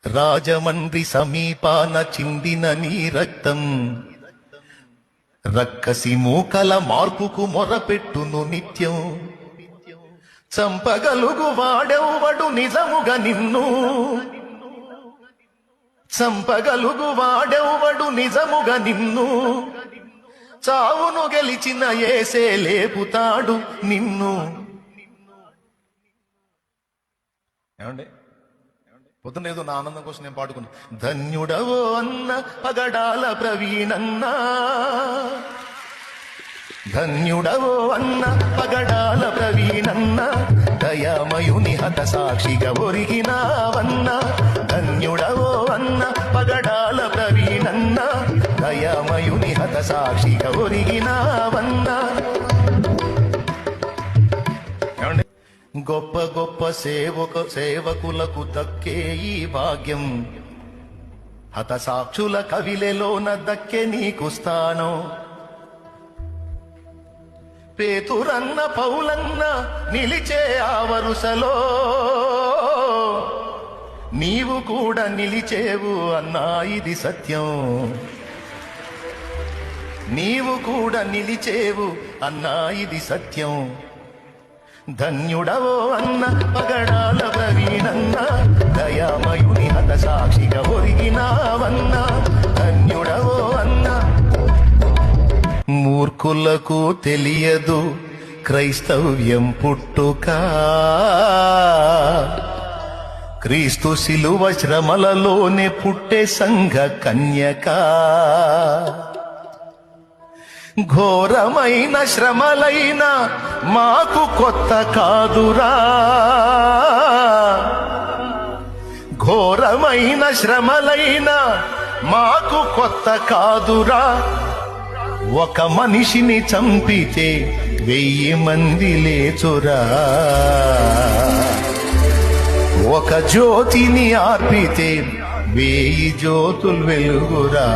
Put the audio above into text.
రాజమండ్రి సమీపాన చిందిన నీ రక్తం రక్కసి మూకల మార్పుకు మొరపెట్టును నిత్యం. చంపగలుగు వాడెవ్వడు నిజముగా నిన్ను, చంపగలుగు వాడెవ్వడు నిజముగా నిన్ను. చావును గెలిచిన యేసే లేపుతాడు నిన్ను. ఏమండి, పొద్దున ఏదో నా ఆనందం కోసం నేను పాడుకున్నా. ధన్యుడవో అన్న పగడాల ప్రవీణన్నా, ధన్యుడవో అన్న పగడాల ప్రవీణన్న, దయామయుని హత సాక్షిగా ఒరిగినావన్న. ధన్యుడవో అన్న పగడాల ప్రవీణన్న, దయామయుని హత సాక్షిగా ఒరిగినావన్న. గొప్ప గొప్ప సేవకులకు దక్కే ఈ భాగ్యం, హత సాక్షుల కవిలెలోన దక్కే నీకు స్థానం. పేతురన్న పౌలన్న నిలిచే ఆ వరుసలో నీవు కూడా నిలిచేవు అన్నా ఇది సత్యం. నీవు కూడా నిలిచేవు అన్నా ఇది సత్యం. ధన్యుడవో అన్న పగడాల ప్రవీణన్న, దయామయుని హత సాక్షిగా ఒరిగినావన్న. ధన్యుడవో అన్న. మూర్ఖులకు తెలియదు క్రైస్తవ్యం పుట్టుక, క్రీస్తు శిలువ శ్రమలలోనే పుట్టే సంఘ కన్యక. ఘోరమైన శ్రమలైన మాకు కొత్త కాదురా, ఘోరమైన శ్రమలైన మాకు కొత్త కాదురా. ఒక మనిషిని చంపితే 1000 మంది లేచురా, ఒక జ్యోతిని ఆర్పితే 1000 జ్యోతులు వెలుగురా.